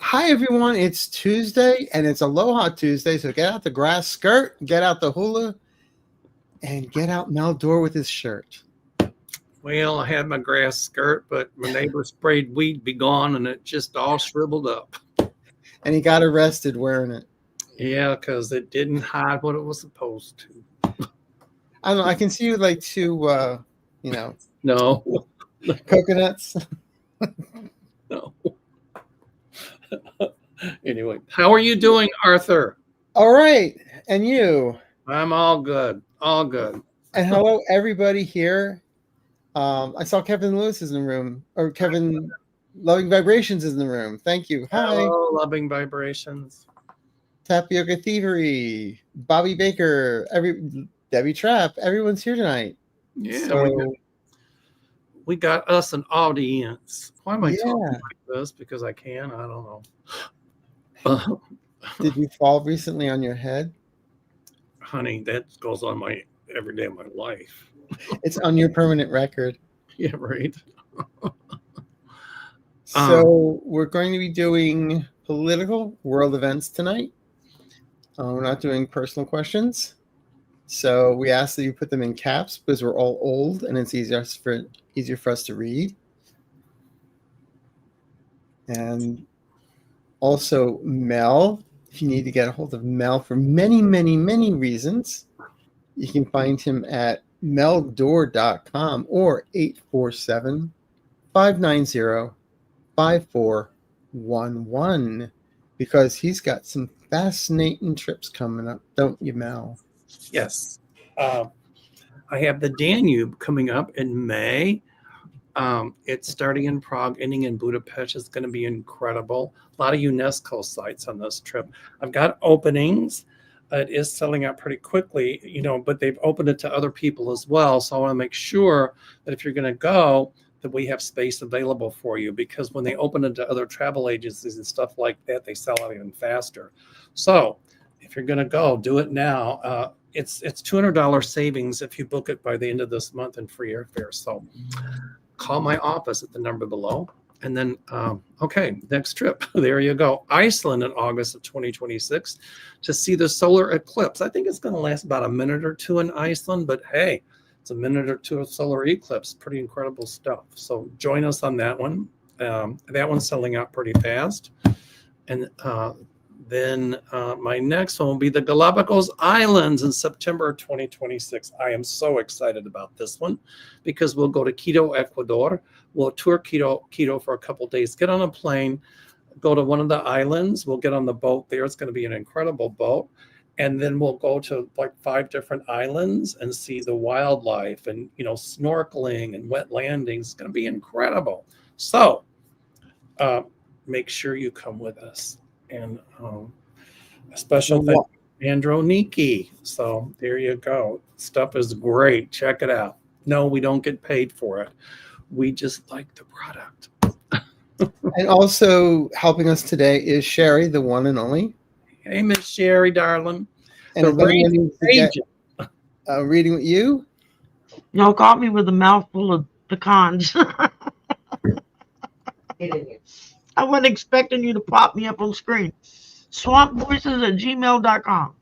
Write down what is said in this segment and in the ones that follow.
Hi, everyone. It's Tuesday, and it's Aloha Tuesday. So get out the grass skirt, get out the hula, and get out Mel Dore with his shirt. Well, I had my grass skirt, but my neighbor sprayed Weed Be Gone, and it just all shriveled up. And he got arrested wearing it. Yeah, because it didn't hide what it was supposed to. I don't know. I can see you like two, No, coconuts. no. Anyway, how are you doing, Arthur? All right. And you? I'm all good. All good. And hello, everybody here. I saw Kevin Lewis is in the room, or Kevin Loving Vibrations is in the room. Thank you. Hi. Hello, Loving Vibrations. Tapioca Thievery, Bobby Baker, Debbie Trapp. Everyone's here tonight. Yeah, So, we got us an audience. Why am I talking Yeah. like this? Because I can? I don't know. Did you fall recently on your head? Honey, that goes on my every day of my life. It's on your permanent record. Yeah, right. So we're going to be doing political world events tonight. We're not doing personal questions. So we ask that you put them in caps because we're all old and it's easier for us to read. And also Mel, if you need to get a hold of Mel for many, many, many reasons, you can find him at meldore.com or 847-590-5411 because he's got some fascinating trips coming up, don't you, Mel? Yes. I have the Danube coming up in May. It's starting in Prague, ending in Budapest. It's going to be incredible. A lot of UNESCO sites on this trip. I've got openings. It is selling out pretty quickly, but they've opened it to other people as well. So I want to make sure that if you're going to go, that we have space available for you, because when they open it to other travel agencies and stuff like that, they sell out even faster. So if you're going to go, do it now. It's $200 savings if you book it by the end of this month and free airfare. So call my office at the number below. And then, next trip. There you go. Iceland in August of 2026 to see the solar eclipse. I think it's going to last about a minute or two in Iceland, but hey, it's a minute or two of solar eclipse. Pretty incredible stuff. So join us on that one. That one's selling out pretty fast. And then my next one will be the Galapagos Islands in September 2026. I am so excited about this one because we'll go to Quito, Ecuador. We'll tour Quito for a couple days, get on a plane, go to one of the islands. We'll get on the boat there. It's going to be an incredible boat. And then we'll go to like 5 different islands and see the wildlife and, snorkeling and wet landings. It's going to be incredible. So make sure you come with us. And a special thank you, Androniki. So there you go. Stuff is great. Check it out. No, we don't get paid for it. We just like the product. And also helping us today is Sherry, the one and only. Hey, Miss Sherry, darling. And if anyone needs to get a reading with you, got me with a mouthful of pecans. I wasn't expecting you to pop me up on screen. Swampvoices@gmail.com.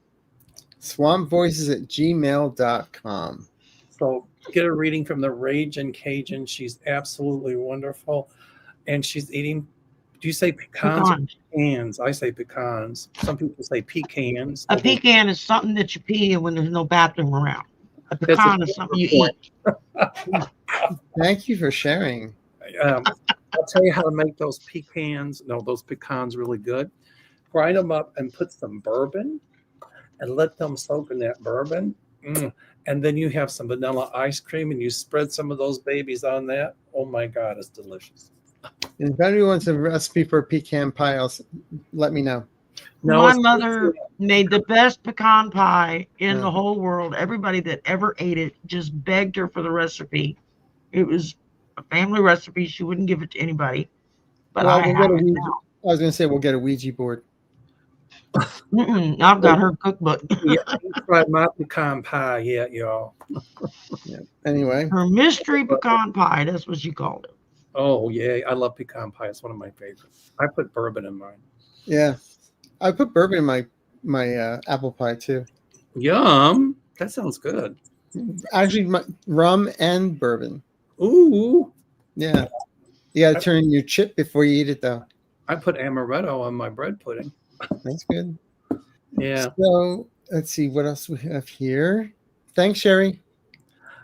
Swampvoices@gmail.com. So get a reading from the Raging Cajun. She's absolutely wonderful. And she's eating, do you say pecans or pecans? I say pecans. Some people say pecans. A pecan is something that you pee in when there's no bathroom around. A pecan is something you eat. Thank you for sharing. I'll tell you how to make those pecans really good. Grind them up and put some bourbon and let them soak in that bourbon. And then you have some vanilla ice cream and you spread some of those babies on that. Oh my God, it's delicious. And if anyone wants a recipe for pecan pie, let me know. My mother made the best pecan pie in the whole world. Everybody that ever ate it just begged her for the recipe. It was a family recipe. She wouldn't give it to anybody. But I have it now. I was going to say we'll get a Ouija board. I've got her cookbook. Yeah, I tried my pecan pie yet, y'all. Yeah. Anyway, her mystery pecan pie. That's what she called it. Oh yeah, I love pecan pie. It's one of my favorites. I put bourbon in mine. Yeah, I put bourbon in my apple pie too. Yum. That sounds good. Actually, rum and bourbon. Ooh. Yeah, you got to turn in your chip before you eat it, though. I put amaretto on my bread pudding. That's good. Yeah. So let's see what else we have here. Thanks, Sherry.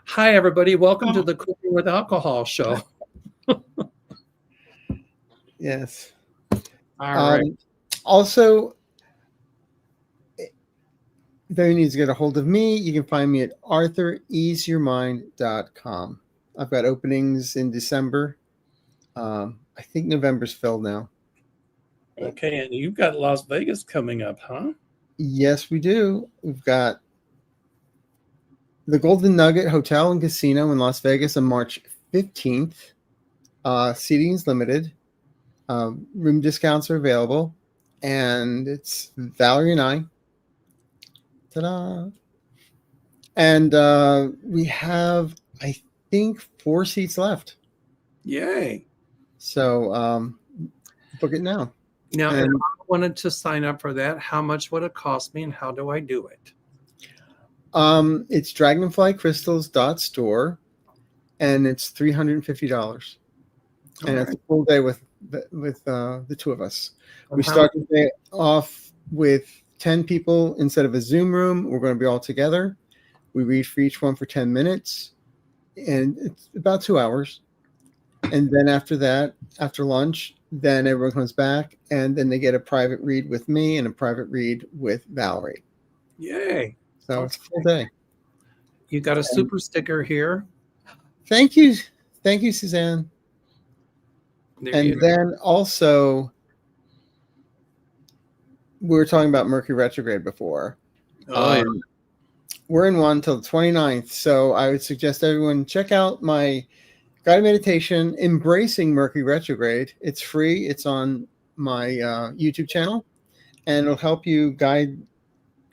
Hi, everybody. Welcome to the Cooking with Alcohol show. Yes. All right. Also, if anyone needs to get a hold of me, you can find me at arthureaseyourmind.com. I've got openings in December. I think November's filled now. Okay, and you've got Las Vegas coming up, huh? Yes, we do. We've got the Golden Nugget Hotel and Casino in Las Vegas on March 15th. Seating is limited. Room discounts are available. And it's Valerie and I. Ta-da! And we have, I think, 4 seats left. Yay. So book it now. Now, if I wanted to sign up for that, how much would it cost me and how do I do it? It's DragonflyCrystals.Store, and it's $350. And it's a full day with the two of us. We start the day off with 10 people instead of a Zoom room. We're going to be all together. We read for each one for 10 minutes, and it's about 2 hours. And then after that, after lunch, then everyone comes back, and then they get a private read with me and a private read with Valerie. Yay. So it's a full day. You got a super sticker here. Thank you. Thank you, Suzanne. And then also, we were talking about Mercury retrograde before. Yeah. We're in one till the 29th. So I would suggest everyone check out my guided meditation, Embracing Mercury Retrograde. It's free. It's on my YouTube channel, and it'll help you guide.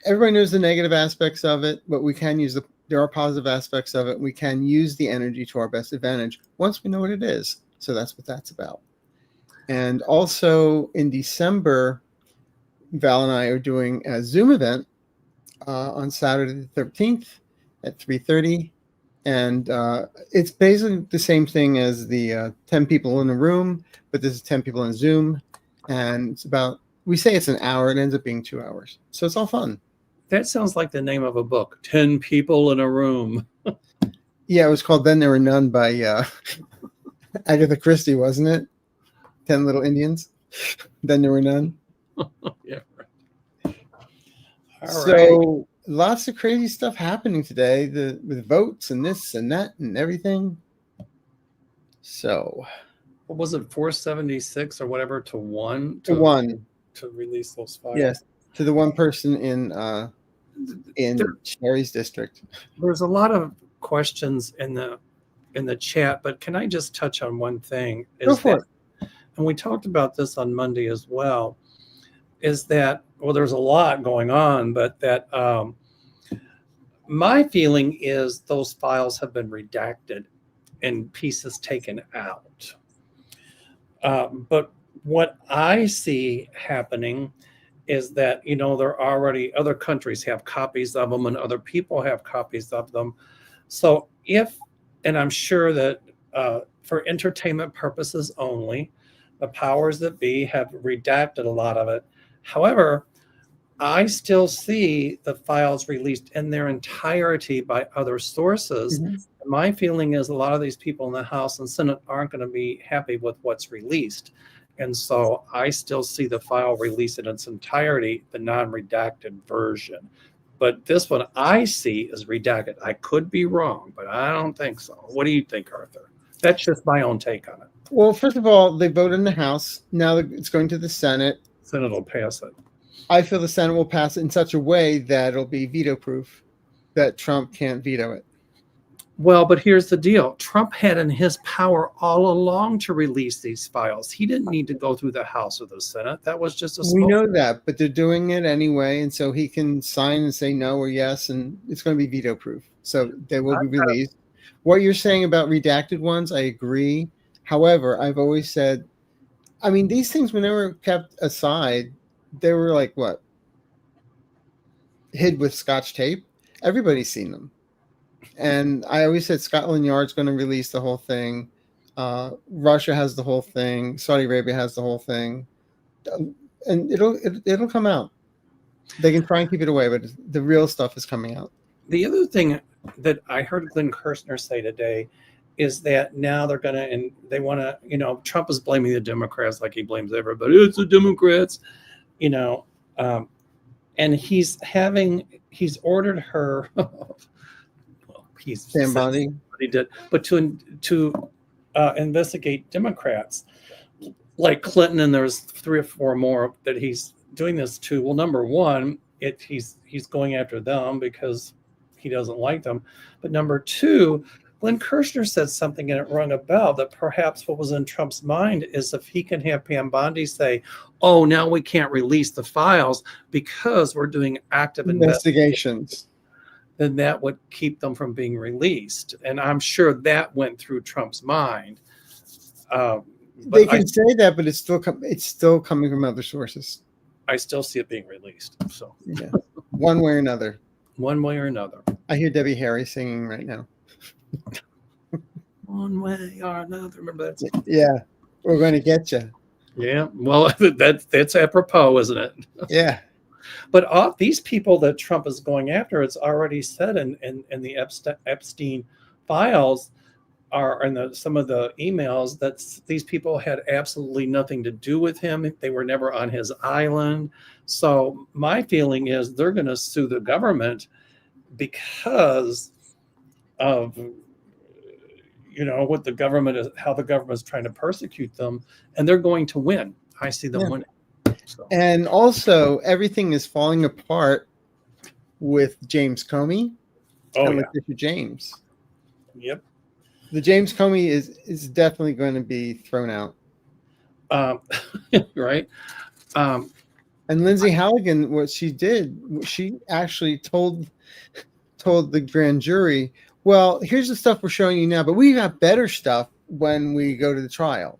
Everybody knows the negative aspects of it, but we can use there are positive aspects of it. We can use the energy to our best advantage once we know what it is. So that's what that's about. And also in December, Val and I are doing a Zoom event on Saturday the 13th at 3:30. And it's basically the same thing as the 10 people in a room, but this is 10 people in Zoom. And it's about, we say it's an hour, it ends up being 2 hours. So it's all fun. That sounds like the name of a book, 10 People in a Room. Yeah, it was called Then There Were None by Agatha Christie, wasn't it? 10 Little Indians. Then There Were None. Yeah. All so right. Lots of crazy stuff happening today, with votes and this and that and everything. So what was it, 476 or whatever to 1 to release those files? Yes, to the one person in Sherry's district. There's a lot of questions in the chat, but can I just touch on one thing? Go for it. And we talked about this on Monday as well, is that, well, there's a lot going on, but that my feeling is those files have been redacted and pieces taken out. But what I see happening is that, there are already other countries have copies of them and other people have copies of them. So and I'm sure that for entertainment purposes only, the powers that be have redacted a lot of it. However, I still see the files released in their entirety by other sources. Mm-hmm. My feeling is a lot of these people in the House and Senate aren't going to be happy with what's released. And so I still see the file released in its entirety, the non-redacted version. But this one I see is redacted. I could be wrong, but I don't think so. What do you think, Arthur? That's just my own take on it. Well, first of all, they voted in the House. Now it's going to the Senate. Senate will pass it. I feel the Senate will pass it in such a way that it'll be veto-proof, that Trump can't veto it. Well, but here's the deal. Trump had in his power all along to release these files. He didn't need to go through the House or the Senate. That was just a We know that, but they're doing it anyway, and so he can sign and say no or yes, and it's going to be veto-proof. So they will be released. What you're saying about redacted ones, I agree. However, I've always said, these things were never kept aside they were like what? Hid with Scotch tape. Everybody's seen them. And I always said Scotland Yard's going to release the whole thing. Russia has the whole thing. Saudi Arabia has the whole thing. And it'll come out. They can try and keep it away, but the real stuff is coming out. The other thing that I heard Glenn Kirshner say today is that now they're going to, and they want to, you know, Trump is blaming the Democrats like he blames everybody. It's the Democrats, you know, and he's ordered her, well, Sam Bondi. He did, but to investigate Democrats like Clinton, and there's 3 or 4 more that he's doing this to. Well, number one, he's going after them because he doesn't like them. But number 2, Glenn Kirshner said something and it rung a bell that perhaps what was in Trump's mind is if he can have Pam Bondi say, oh, now we can't release the files because we're doing active investigations, then that would keep them from being released. And I'm sure that went through Trump's mind. They can say that, but it's still coming from other sources. I still see it being released. So yeah, one way or another. One way or another. I hear Debbie Harry singing right now. One way or another. Remember that? Yeah, we're going to get you. Yeah, well, that's apropos, isn't it? Yeah. But all these people that Trump is going after, it's already said in the Epstein files are in some of the emails that these people had absolutely nothing to do with him. They were never on his island. So my feeling is they're going to sue the government because of, you know, what the government is, how the government is trying to persecute them, and they're going to win. I see them winning. So. And also, everything is falling apart with James Comey and Letitia James. Yep. The James Comey is definitely going to be thrown out. Right. And Lindsay Halligan, what she did, she actually told the grand jury, well, here's the stuff we're showing you now, but we got better stuff when we go to the trial.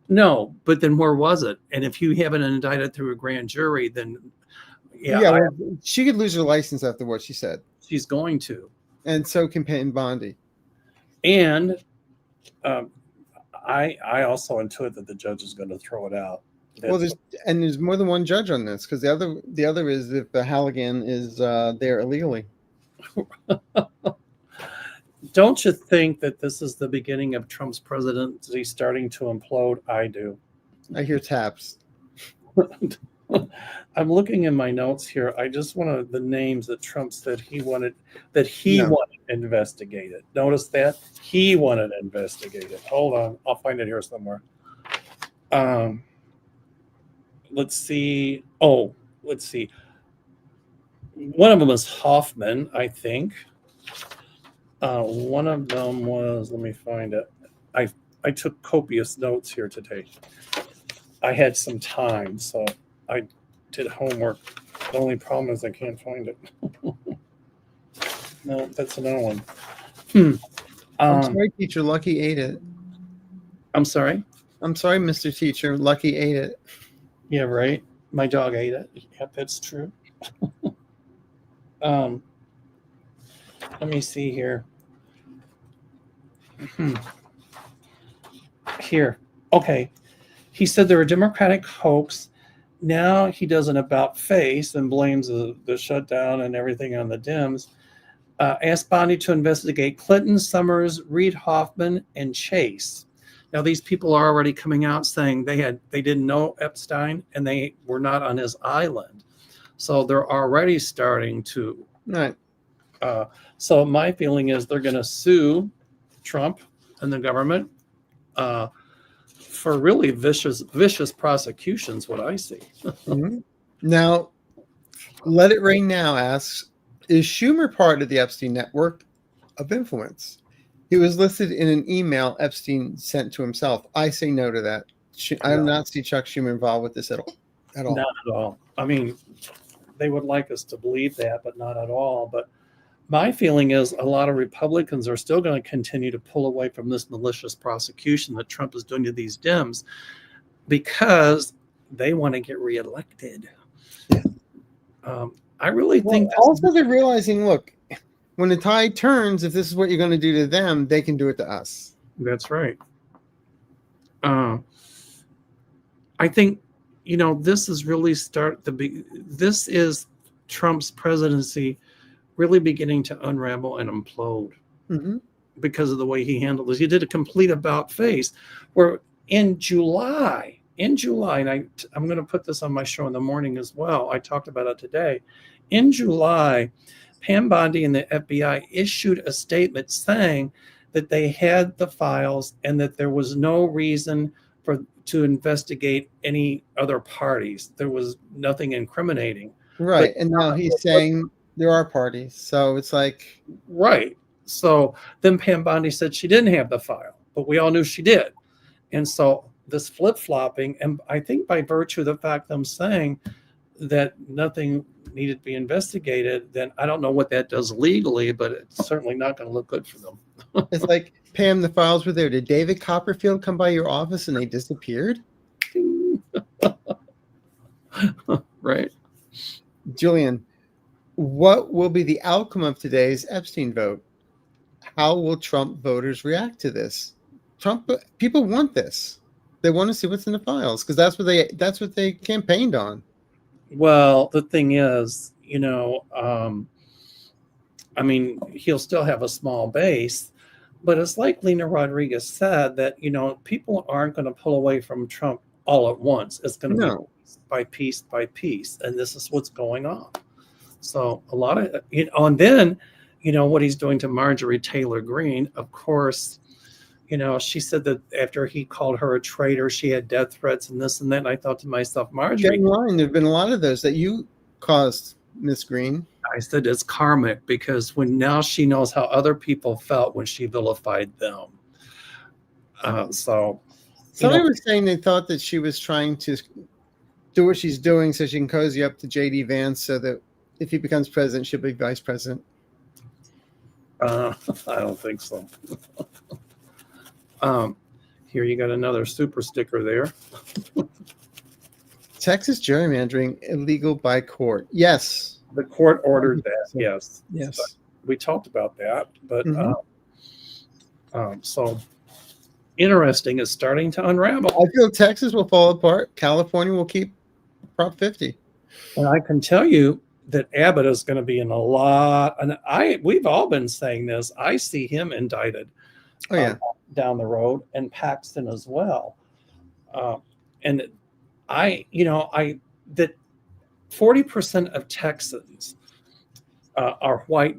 No, but then where was it? And if you haven't indicted through a grand jury, then she could lose her license after what she said. She's going to. And so can Pam Bondi. And I also intuit that the judge is going to throw it out. Well, there's more than one judge on this, because the other is if the Halligan is there illegally. Don't you think that this is the beginning of Trump's presidency starting to implode? I do. I hear taps. I'm looking in my notes here. I just wanted the names that Trump said he wanted investigated. Notice that he wanted investigated. Hold on, I'll find it here somewhere. Let's see. Oh, let's see. One of them is Hoffman, I think. One of them was, let me find it. I took copious notes here today. I had some time, so I did homework. The only problem is I can't find it. No, that's another one. I'm sorry, teacher. Lucky ate it. I'm sorry? I'm sorry, Mr. Teacher. Lucky ate it. Yeah, right. My dog ate it. Yep, that's true. Let me see here. Here. Okay. He said they're a Democratic hoax. Now he does an about face and blames the shutdown and everything on the Dems. Asked Bondi to investigate Clinton, Summers, Reid Hoffman, and Chase. Now these people are already coming out saying they didn't know Epstein and they were not on his island. So they're already starting to. Right. So my feeling is they're going to sue Trump and the government for really vicious prosecutions, what I see. Mm-hmm. Now, Let It Rain Now asks, is Schumer part of the Epstein network of influence? He was listed in an email Epstein sent to himself. I say no to that. I do not see Chuck Schumer involved with this at all. Not at all. I mean, they would like us to believe that, but not at all. But my feeling is a lot of Republicans are still going to continue to pull away from this malicious prosecution that Trump is doing to these Dems because they want to get reelected. I really think also they're realizing, look, when the tide turns, if this is what you're going to do to them, they can do it to us. that's right. I think, this is really this is Trump's presidency really beginning to unravel and implode because of the way he handled this. He did a complete about face where in July, and I'm going to put this on my show in the morning as well. I talked about it today. In July, Pam Bondi and the FBI issued a statement saying that they had the files and that there was no reason to investigate any other parties. There was nothing incriminating. Right. And now he's saying there are parties. So it's like. Right. So then Pam Bondi said she didn't have the file, but we all knew she did. And so this flip-flopping, and I think by virtue of the fact them saying that nothing needed to be investigated, then I don't know what that does legally, but it's certainly not going to look good for them. It's like, Pam, the files were there. Did David Copperfield come by your office and they disappeared? Right. Julian, what will be the outcome of today's Epstein vote? How will Trump voters react to this? People want this. They want to see what's in the files because that's what they campaigned on. Well, the thing is, I mean, he'll still have a small base, but it's like Lena Rodriguez said that, people aren't going to pull away from Trump all at once. It's going to be piece by piece. And this is what's going on. So a lot of, and then, what he's doing to Marjorie Taylor Greene, of course, she said that after he called her a traitor, she had death threats and this and that. And I thought to myself, Marjorie. There have been a lot of those that you caused, Miss Greene. I said it's karmic because now she knows how other people felt when she vilified them. Somebody was saying they thought that she was trying to do what she's doing so she can cozy up to J.D. Vance so that if he becomes president, she'll be vice president. I don't think so. Here you got another super sticker there. Texas gerrymandering illegal by court. Yes. The court ordered that. Yes. Yes. We talked about that, but so interesting is starting to unravel. I feel Texas will fall apart. California will keep Prop 50. And I can tell you that Abbott is going to be in a lot. And we've all been saying this. I see him indicted. Oh yeah. Down the road, and Paxton as well. And that 40% of Texans are white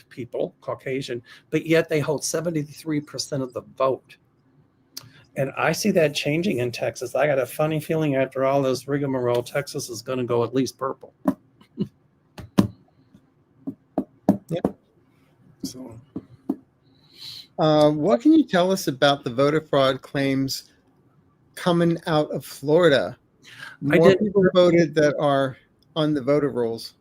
people, Caucasian, but yet they hold 73% of the vote. And I see that changing in Texas. I got a funny feeling after all this rigmarole, Texas is going to go at least purple. Yep. So, what can you tell us about the voter fraud claims coming out of Florida? More people voted that are on the voter rolls.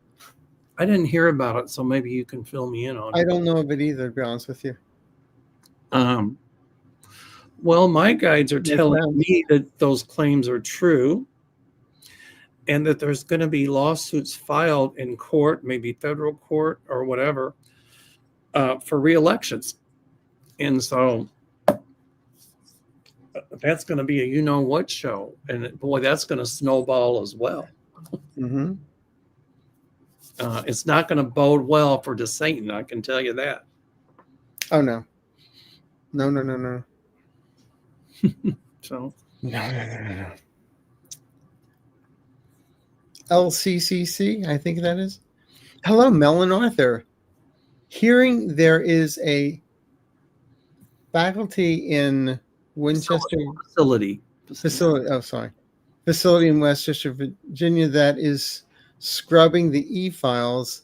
I didn't hear about it, so maybe you can fill me in on it. I don't know of it either, to be honest with you. Well, my guides are telling me that those claims are true and that there's going to be lawsuits filed in court, maybe federal court or whatever, for re-elections. And so that's going to be a you-know-what show. And boy, that's going to snowball as well. Mm-hmm. It's not going to bode well for DeSatan, I can tell you that. Oh, no. No. So No. LCCC, I think that is. Hello, Mel Arthur. Hearing there is a faculty in Winchester facility in Westchester, Virginia that is scrubbing the e-files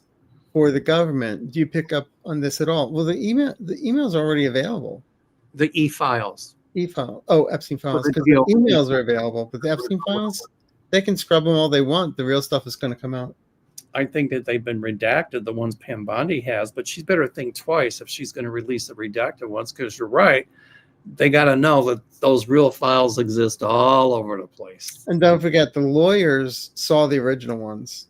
for the government. Do you pick up on this at all? Well, the emails are already available. The e-files. E-file. Oh, Epstein files, because the emails are available, but the Epstein files, they can scrub them all they want. The real stuff is going to come out. I think that they've been redacted, the ones Pam Bondi has, but she's better think twice if she's going to release the redacted ones, because you're right. They got to know that those real files exist all over the place. And don't forget, the lawyers saw the original ones,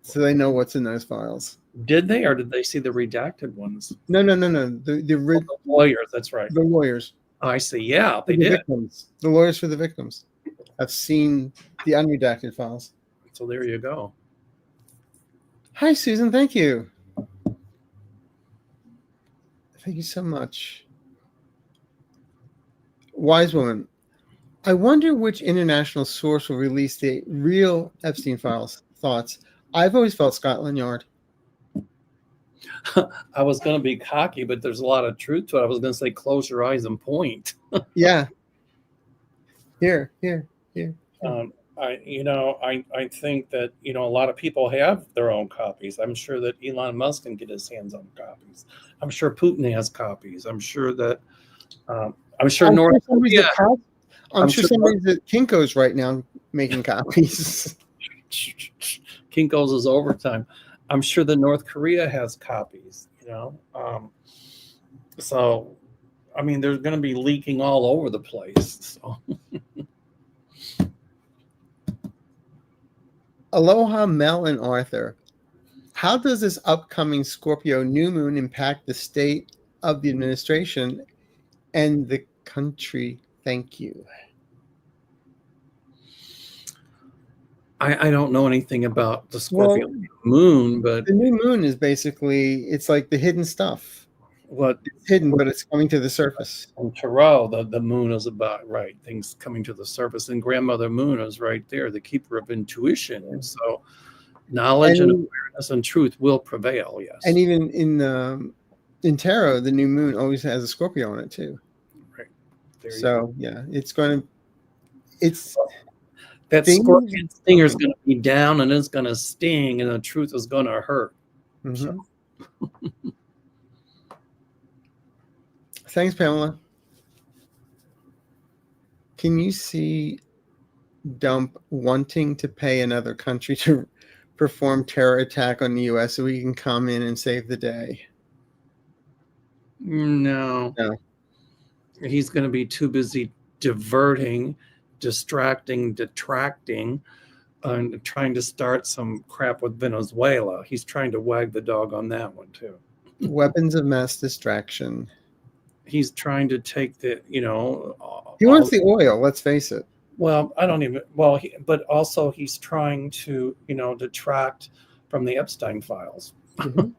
so they know what's in those files. Did they, or did they see the redacted ones? No. The lawyers, that's right. The lawyers. I see. Yeah, they The did. victims. The lawyers for the victims have seen the unredacted files. So there you go. Hi, Susan. Thank you. Thank you so much. Wise woman. I wonder which international source will release the real Epstein files. Thoughts? I've always felt Scotland Yard. I was going to be cocky, but there's a lot of truth to it. I was going to say, close your eyes and point. Yeah. Here. I think that, a lot of people have their own copies. I'm sure that Elon Musk can get his hands on copies. I'm sure Putin has copies. I'm sure that, North Korea. I'm sure somebody's at Kinko's right now making copies. Kinko's is overtime. I'm sure that North Korea has copies, So, they're going to be leaking all over the place. So. Aloha, Mel and Arthur. How does this upcoming Scorpio new moon impact the state of the administration and the country? Thank you. I don't know anything about the Scorpio moon, but the new moon is basically, it's like the hidden stuff. What it's hidden, but it's coming to the surface. On Tarot, the moon is about things coming to the surface, and Grandmother Moon is right there, the keeper of intuition. And so, knowledge and awareness and truth will prevail. Yes, and even in tarot, the new moon always has a Scorpio in it too. Right. So yeah, that scorpion stinger is going to be down and it's going to sting, and the truth is going to hurt. Mm-hmm. So. Thanks, Pamela. Can you see Dump wanting to pay another country to perform terror attack on the U.S. so we can come in and save the day? No. He's going to be too busy diverting, distracting, detracting, and trying to start some crap with Venezuela. He's trying to wag the dog on that one too. Weapons of mass distraction. He's trying to take the, he wants the oil, let's face it. Well, but also he's trying to, detract from the Epstein files. Mm-hmm.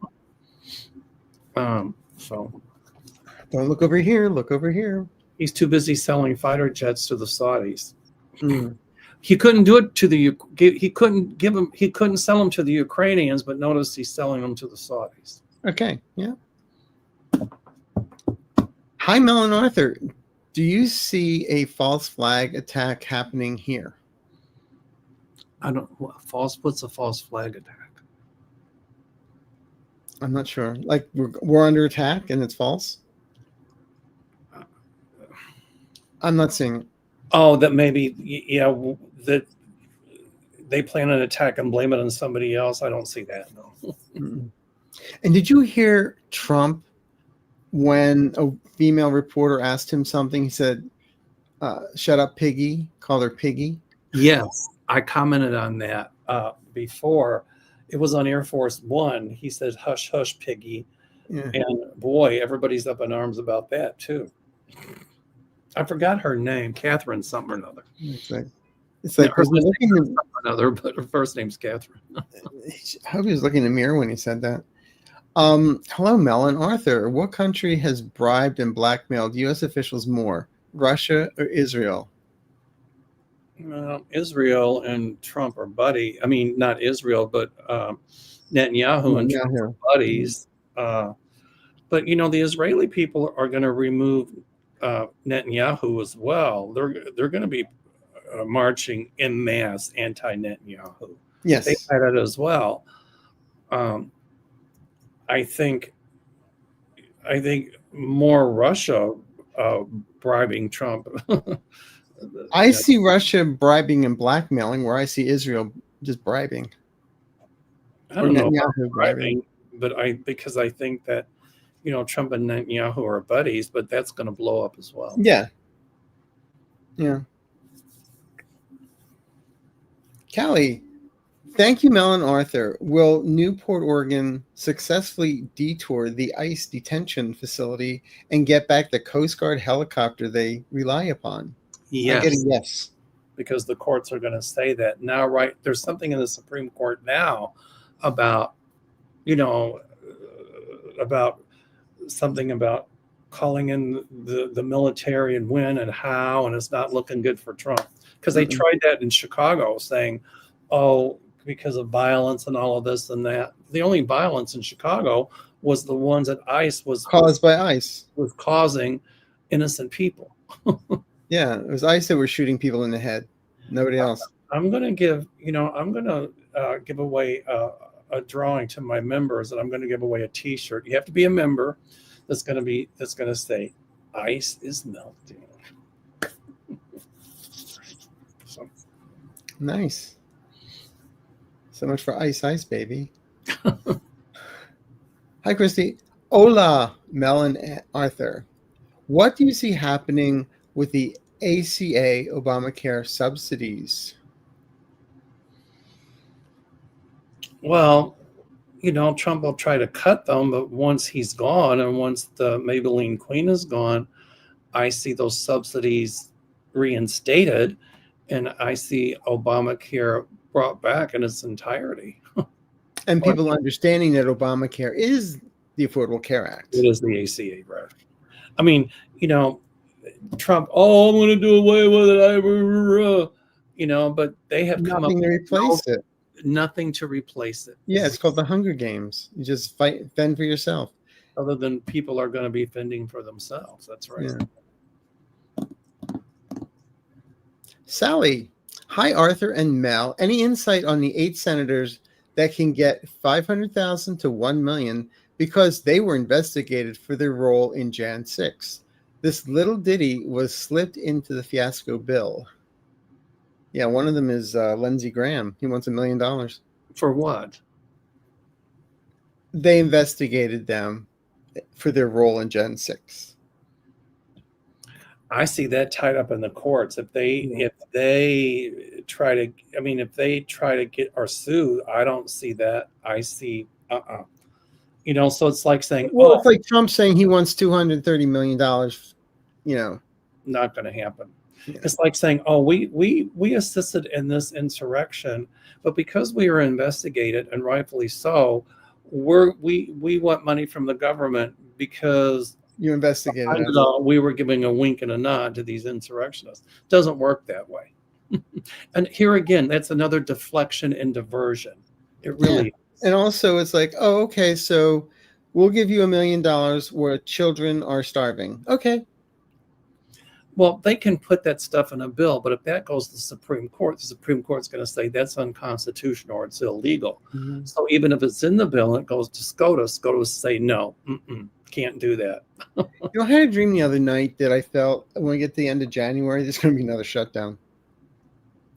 So don't look over here, look over here. He's too busy selling fighter jets to the Saudis. Mm. He couldn't do it to he couldn't sell them to the Ukrainians, but notice he's selling them to the Saudis. Okay, yeah. Hi, Mel and Arthur. Do you see a false flag attack happening here? What's a false flag attack? I'm not sure. Like we're under attack and it's false? I'm not seeing it. Oh, that maybe, that they plan an attack and blame it on somebody else. I don't see that, no. And did you hear Trump, when a female reporter asked him something, he said, shut up, piggy, called her piggy? Yes, I commented on that before. It was on Air Force One. He said, hush, hush, piggy. Yeah. And boy, everybody's up in arms about that, too. I forgot her name, Catherine something or another. It's like her last name something or another, but her first name's Catherine. I hope he was looking in the mirror when he said that. Hello, Mel and Arthur. What country has bribed and blackmailed U.S. officials more, Russia or Israel? Israel and Trump are buddy. I mean, not Israel, but Netanyahu and Trump are buddies. But, the Israeli people are going to remove Netanyahu as well. They're going to be marching en masse anti-Netanyahu. Yes, they had it as well. I think more Russia bribing Trump. I see Russia bribing and blackmailing, where I see Israel just bribing. I don't know about bribing, but because I think that Trump and Netanyahu are buddies, but that's going to blow up as well. Yeah, Yeah. Callie, thank you, Mel and Arthur. Will Newport, Oregon successfully detour the ICE detention facility and get back the Coast Guard helicopter they rely upon? Yes. I get a yes. Because the courts are going to say that now, right? There's something in the Supreme Court now about, about something about calling in the military and when and how, and it's not looking good for Trump. Because they tried that in Chicago, saying, oh, because of violence and all of this and that. The only violence in Chicago was the ones that ICE was causing innocent people. Yeah, it was ICE that were shooting people in the head. Nobody else. I'm going to give away a drawing to my members, and I'm going to give away a T-shirt. You have to be a member. That's going to say, "Ice is melting." So nice. So much for ice, baby. Hi, Christy. Hola, Mel and Arthur. What do you see happening with the ACA Obamacare subsidies? Well, Trump will try to cut them, but once he's gone and once the Maybelline Queen is gone, I see those subsidies reinstated, and I see Obamacare brought back in its entirety. And people understanding that Obamacare is the Affordable Care Act. It is the ACA, right? I mean, Trump, I'm going to do away with it. But they have come up with nothing to replace it. Nothing to replace it. Yeah, it's called the Hunger Games. You just fend for yourself. Other than people are going to be fending for themselves. That's right. Yeah. Sally, hi, Arthur and Mel. Any insight on the 8 senators that can get $500,000 to $1 million because they were investigated for their role in Jan 6? This little ditty was slipped into the fiasco bill. Yeah, one of them is Lindsey Graham. He wants $1 million. For what? They investigated them for their role in Jan 6. I see that tied up in the courts. If they try to get or sue, I don't see that. I see so it's like saying, well, it's like Trump saying he wants $230 million. Not going to happen. Yeah. It's like saying, we assisted in this insurrection, but because we were investigated, and rightfully so, we want money from the government because you investigated. We were giving a wink and a nod to these insurrectionists. Doesn't work that way. And here again, that's another deflection and diversion. It really is. And also it's like, oh, okay, so we'll give you $1 million where children are starving. Okay. Well, they can put that stuff in a bill, but if that goes to the Supreme Court is going to say that's unconstitutional or it's illegal. Mm-hmm. So even if it's in the bill and it goes to SCOTUS say no, can't do that. I had a dream the other night that I felt when we get to the end of January, there's going to be another shutdown.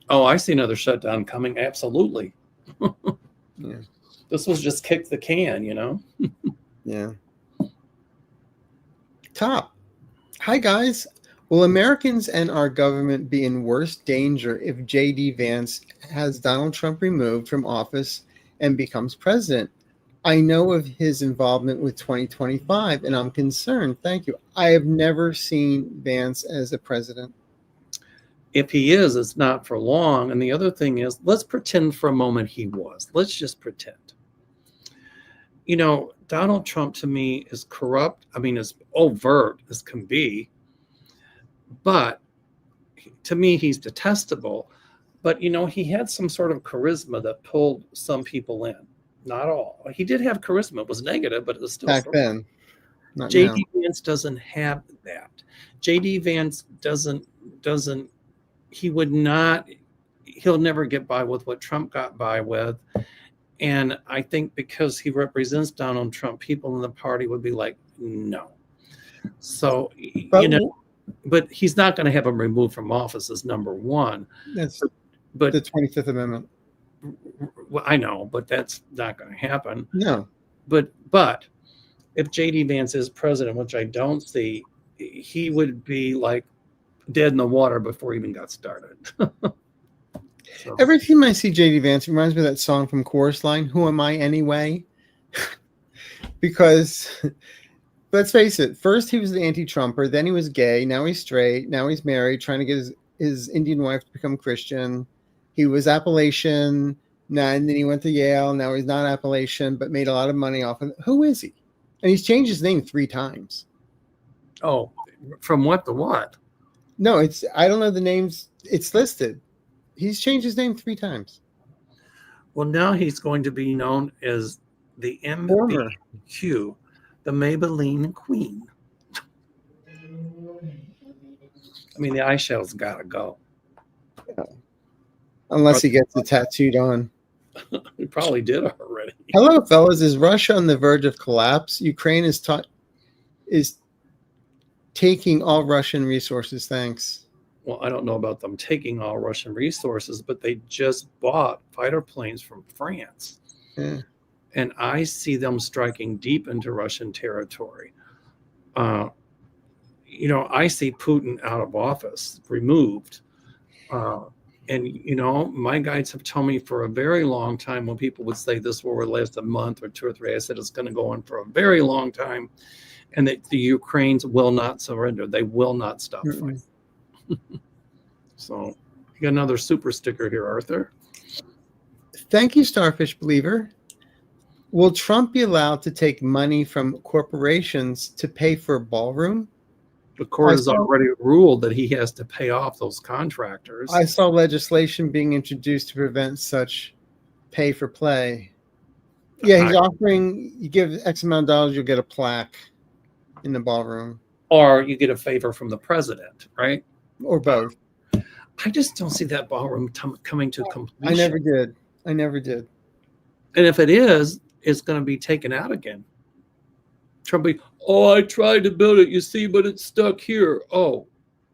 Oh, I see another shutdown coming. Absolutely. Yeah. This was just kick the can, Yeah. Top. Hi, guys. Will Americans and our government be in worse danger if J.D. Vance has Donald Trump removed from office and becomes president? I know of his involvement with 2025, and I'm concerned. Thank you. I have never seen Vance as a president. If he is, it's not for long. And the other thing is, let's pretend for a moment he was. Let's just pretend. Donald Trump to me is corrupt. I mean, as overt as can be. But to me, he's detestable. But, he had some sort of charisma that pulled some people in. Not all. He did have charisma. It was negative, but it was still back then. J.D. Vance doesn't have that. J.D. Vance doesn't. He'll never get by with what Trump got by with. And I think because he represents Donald Trump, people in the party would be like, no. So, but he's not going to have him removed from office as number one. But the 25th Amendment. Well, I know, but that's not going to happen. No. But if J.D. Vance is president, which I don't see, he would be like dead in the water before he even got started. So, Every time I see JD Vance, it reminds me of that song from Chorus Line, Who Am I Anyway? Because let's face it, first he was the anti-Trumper, then he was gay, now he's straight, now he's married, trying to get his Indian wife to become Christian. He was Appalachian, and then he went to Yale, now he's not Appalachian, but made a lot of money off of it. Who is he? And he's changed his name 3 times. oh, from what to what? No, I don't know the names. It's listed. He's changed his name 3 times. Well, now he's going to be known as the Former. MBQ, the Maybelline Queen. I mean, the eyeshadow's got to go. Unless he gets it tattooed on. He probably did already. Hello, fellas. Is Russia on the verge of collapse? Ukraine is taking all Russian resources. Thanks. Well, I don't know about them taking all Russian resources, but they just bought fighter planes from France. Yeah. And I see them striking deep into Russian territory. I see Putin out of office, removed. And my guides have told me for a very long time, when people would say this war would last a month or 2 or 3, I said it's going to go on for a very long time, and that the Ukrainians will not surrender. They will not stop fighting. So you got another super sticker here, Arthur. Thank you, Starfish Believer. Will Trump be allowed to take money from corporations to pay for a ballroom? The court has already ruled that he has to pay off those contractors. I saw legislation being introduced to prevent such pay for play. Yeah, he's offering, you give X amount of dollars, you'll get a plaque in the ballroom. Or you get a favor from the president, right? Or both. I just don't see that ballroom coming to completion. I never did. And if it is, it's going to be taken out again. Trump be, I tried to build it, you see, but it's stuck here. Oh,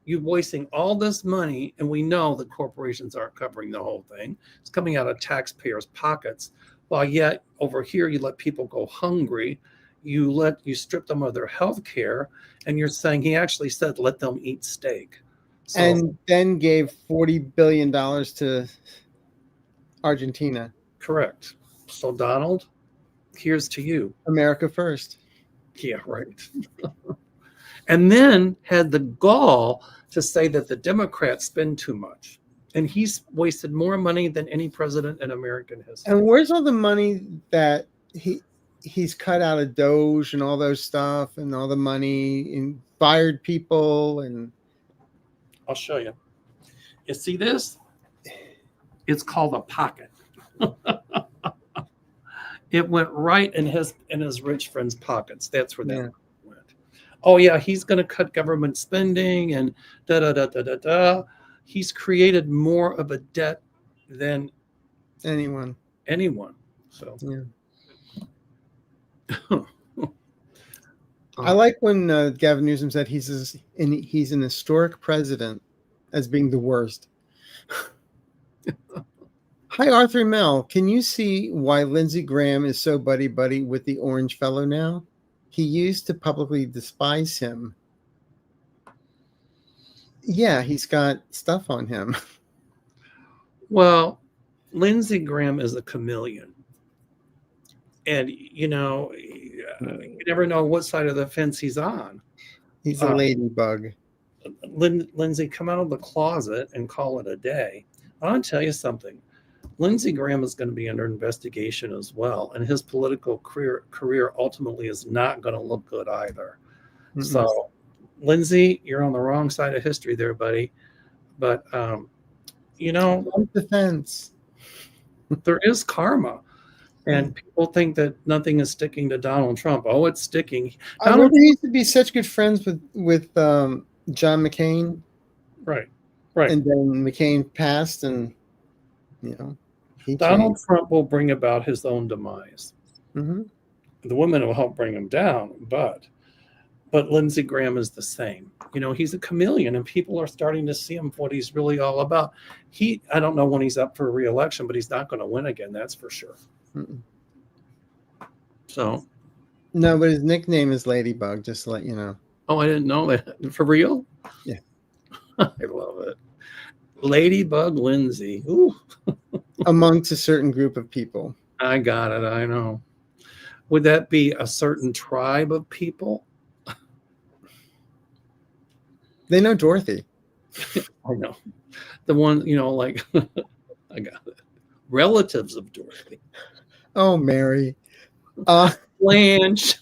you're wasting all this money, and we know the corporations aren't covering the whole thing. It's coming out of taxpayers' pockets. While yet over here you let people go hungry, you strip them of their health care, and you're saying he actually said let them eat steak. So, and then gave $40 billion to Argentina. Correct. So Donald, here's to you. America first. Yeah, right. And then had the gall to say that the Democrats spend too much. And he's wasted more money than any president in American history. And where's all the money that he's cut out of Doge and all those stuff, and all the money and fired people? And I'll show you. You see this? It's called a pocket. It went right in his rich friend's pockets. That's where that went. Oh yeah, he's going to cut government spending and da da da da da da. He's created more of a debt than anyone. So yeah. I like when Gavin Newsom said he's an historic president as being the worst. Hi, Arthur and Mel. Can you see why Lindsey Graham is so buddy-buddy with the orange fellow now? He used to publicly despise him. Yeah, he's got stuff on him. Well, Lindsey Graham is a chameleon. And, you never know what side of the fence he's on. He's a ladybug. Lindsey, come out of the closet and call it a day. I want to tell you something. Lindsey Graham is going to be under investigation as well, and his political career ultimately is not going to look good either. Mm-hmm. So, Lindsey, you're on the wrong side of history there, buddy. But, defense. There is karma. And people think that nothing is sticking to Donald Trump. Oh, it's sticking. I remember he used to be such good friends with John McCain. Right. And then McCain passed, and Donald Trump will bring about his own demise. Mm-hmm. The women will help bring him down, but Lindsey Graham is the same. He's a chameleon, and people are starting to see him for what he's really all about. I don't know when he's up for re-election, but he's not going to win again. That's for sure. Mm-mm. So, no, but his nickname is Ladybug. Just to let you know. Oh, I didn't know that. For real? Yeah. I love it. Ladybug Lindsay. Ooh, Amongst a certain group of people. I got it. I know. Would that be a certain tribe of people? They know Dorothy. I know. The one, like, I got it. Relatives of Dorothy. Oh, Mary. Blanche.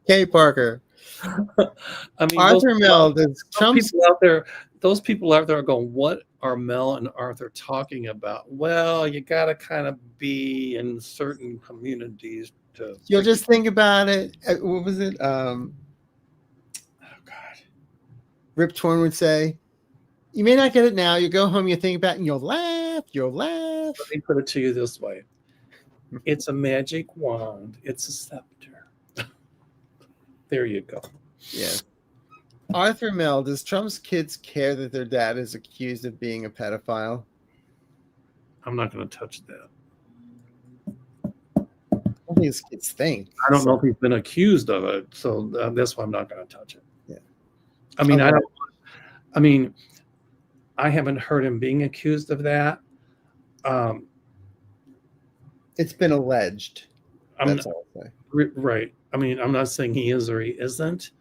Kay Parker. I mean, Arthur Mel, does Trump's those people out there are going, what are Mel and Arthur talking about? Well, you got to kind of be in certain communities to. You'll just think about it. What was it? Oh, God. Rip Torn would say, you may not get it now. You go home, you think about it, and you'll laugh. You'll laugh. Let me put it to you this way. It's a magic wand. It's a scepter. There you go. Yeah. Arthur Mel, does Trump's kids care that their dad is accused of being a pedophile? I'm not going to touch that. I don't think his kids think. I don't know if he's been accused of it, so that's why I'm not going to touch it. Yeah. I mean, Okay. I haven't heard him being accused of that. It's been alleged. That's all I'll say. Right. I mean, I'm not saying he is or he isn't,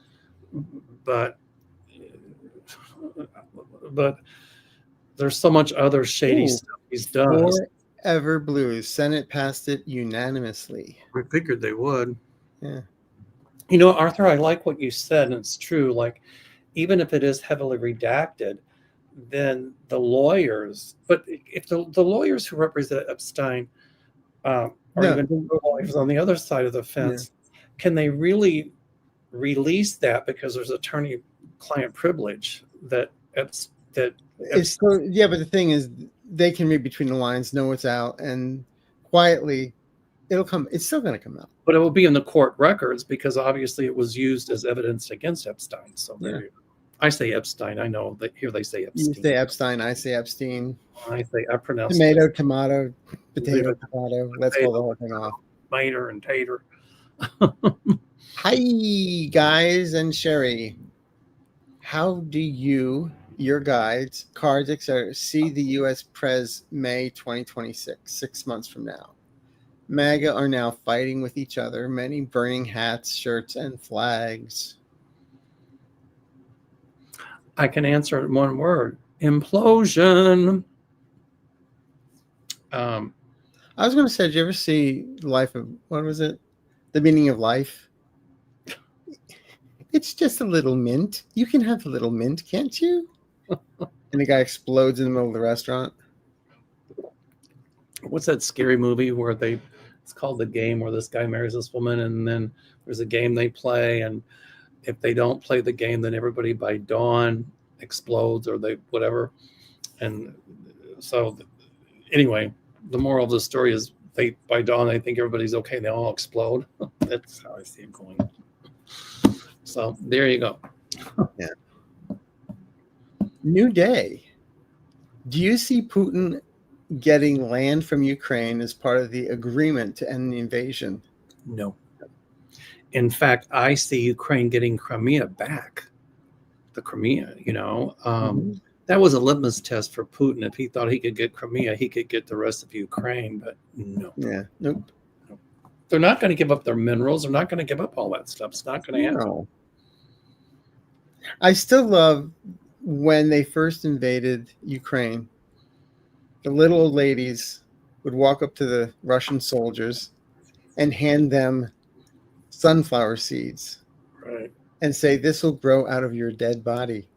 but there's so much other shady stuff he's done. Forever Blues. Senate passed it unanimously. I figured they would. Yeah. Arthur, I like what you said, and it's true. Like, even if it is heavily redacted, then the lawyers, but if the lawyers who represent Epstein or even the lawyers on the other side of the fence, can they really release that because there's attorney-client privilege that but the thing is, they can read between the lines, know what's out, and quietly, it's still going to come out. But it will be in the court records because obviously it was used as evidence against Epstein. So there you go. I say Epstein. I know that here they say Epstein. You say Epstein. I say Epstein. I pronounce tomato, potato, tomato. Let's pull the whole thing off. Mater and tater. Hi, guys and Sherry. How do your guides, cards, etc., see the U.S. Pres May 2026, 6 months from now? MAGA are now fighting with each other, many burning hats, shirts, and flags. I can answer it in one word. Implosion. I was going to say, did you ever see what was it? The Meaning of Life? It's just a little mint. You can have a little mint, can't you? And the guy explodes in the middle of the restaurant. What's that scary movie where it's called The Game, where this guy marries this woman and then there's a game they play, and if they don't play the game, then everybody by dawn explodes or whatever. And so anyway, the moral of the story is by dawn, they think everybody's okay. And they all explode. That's how I see it going. So there you go. Yeah. New day. Do you see Putin getting land from Ukraine as part of the agreement to end the invasion? No. In fact, I see Ukraine getting Crimea back. The Crimea, that was a litmus test for Putin. If he thought he could get Crimea, he could get the rest of Ukraine, but no. Yeah, nope. They're not going to give up their minerals. They're not going to give up all that stuff. It's not going to happen. No. I still love when they first invaded Ukraine, the little old ladies would walk up to the Russian soldiers and hand them sunflower seeds. Right. And say, this will grow out of your dead body.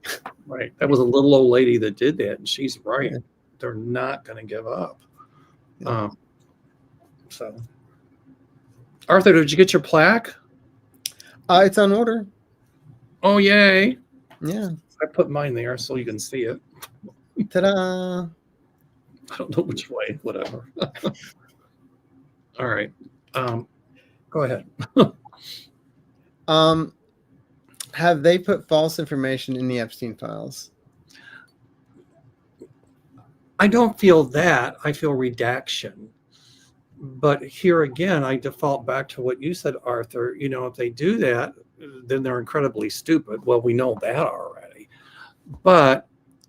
Right. That was a little old lady that did that, and she's right. Yeah. They're not going to give up. Yeah. So, Arthur, did you get your plaque? It's on order. Oh, yay. Yeah. I put mine there so you can see it. Ta-da. I don't know which way, whatever. All right. Go ahead. Have they put false information in the Epstein files? I don't feel that. I feel redaction. But here again, I default back to what you said, Arthur. If they do that, then they're incredibly stupid. Well, we know that already. But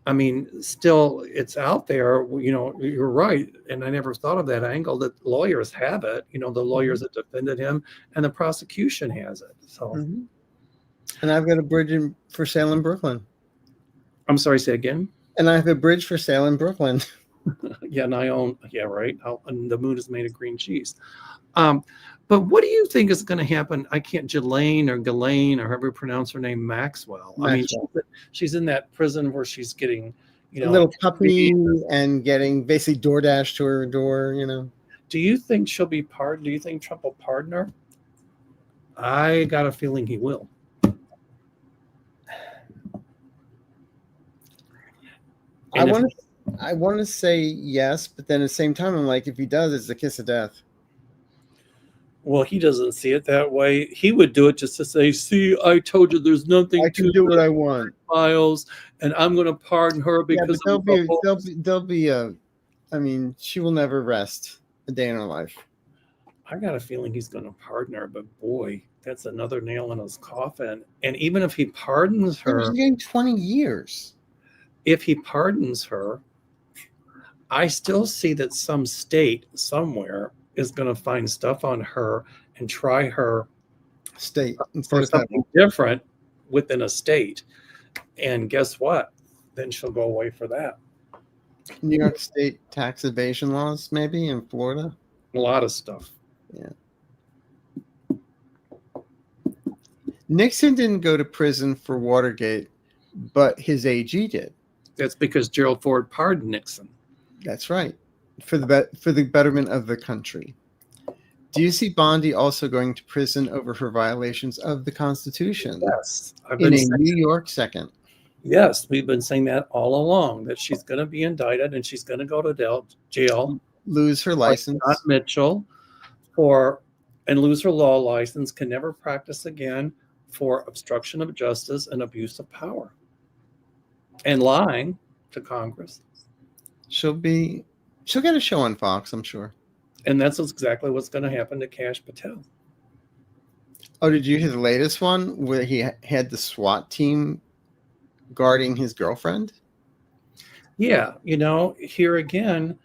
I mean, still, it's out there. You're right, and I never thought of that angle. That lawyers have it. The lawyers that defended him, and the prosecution has it. So, and I've got a bridge for sale in Brooklyn. I'm sorry. Say again. And I have a bridge for sale in Brooklyn. Yeah, and I own. Yeah, right. And the moon is made of green cheese. But what do you think is going to happen? I can't, Ghislaine or however you pronounce her name, Maxwell. I mean, she's in that prison where she's getting, a little puppy and getting basically DoorDash to her door, Do you think she'll be pardoned? Do you think Trump will pardon her? I got a feeling he will. I want to say yes, but then at the same time, I'm like, if he does, it's the kiss of death. Well, he doesn't see it that way. He would do it just to say, "See, I told you there's nothing. I can do what I want, Files, and I'm going to pardon her because there'll be a. I mean, she will never rest a day in her life. I got a feeling he's going to pardon her, but boy, that's another nail in his coffin. And even if he pardons her, she's getting 20 years. If he pardons her, I still see that some state somewhere is going to find stuff on her and try her state for something different within a state. And guess what? Then she'll go away for that. New York State tax evasion laws, maybe in Florida. A lot of stuff. Yeah. Nixon didn't go to prison for Watergate, but his AG did. That's because Gerald Ford pardoned Nixon. That's right. For the betterment of the country. Do you see Bondi also going to prison over her violations of the Constitution? Yes. In a New York second. Yes, we've been saying that all along, that she's going to be indicted and she's going to go to jail. Lose her license. Scott Mitchell and lose her law license, can never practice again for obstruction of justice and abuse of power. And lying to Congress. She'll get a show on Fox, I'm sure. And that's exactly what's going to happen to Kash Patel. Oh, did you hear the latest one where he had the SWAT team guarding his girlfriend? Yeah, here again,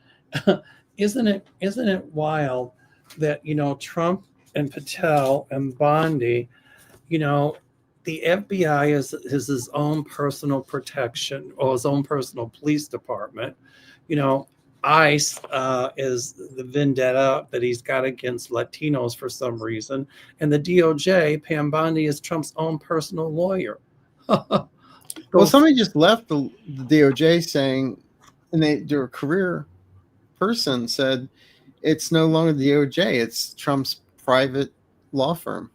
isn't it wild that Trump and Patel and Bondi, the FBI is his own personal protection or his own personal police department. ICE is the vendetta that he's got against Latinos for some reason. And the DOJ, Pam Bondi, is Trump's own personal lawyer. Well, somebody just left the DOJ saying, and their career person said, it's no longer the DOJ, it's Trump's private law firm.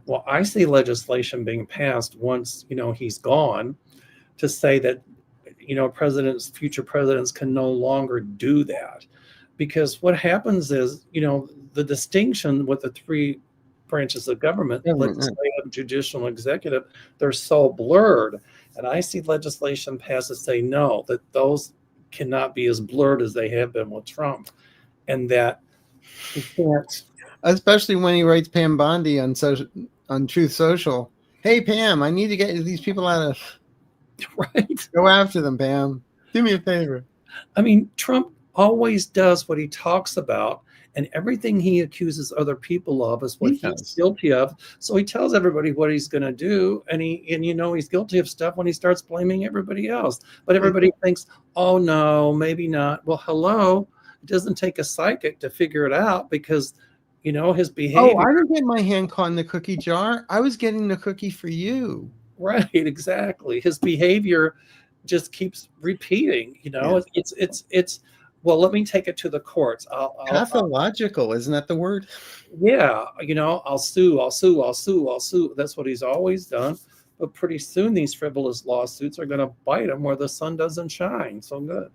Well, I see legislation being passed once, he's gone, to say that future presidents can no longer do that, because what happens is, the distinction with the three branches of government, legislative, judicial, and executive, they're so blurred. And I see legislation passed to say no, that those cannot be as blurred as they have been with Trump, and that he can't. Especially when he writes Pam Bondi on Truth Social. Hey Pam, I need to get these people out of. Right. Go after them, Pam. Do me a favor. I mean, Trump always does what he talks about, and everything he accuses other people of is what he's guilty of. So he tells everybody what he's going to do, and he's guilty of stuff when he starts blaming everybody else. But everybody thinks, oh no, maybe not. Well, hello, it doesn't take a psychic to figure it out, because his behavior. Oh, I didn't get my hand caught in the cookie jar. I was getting the cookie for you. Right, exactly. His behavior just keeps repeating. It's well, let me take it to the courts. Pathological, isn't that the word? Yeah, I'll sue. That's what he's always done. But pretty soon, these frivolous lawsuits are going to bite him where the sun doesn't shine. So good.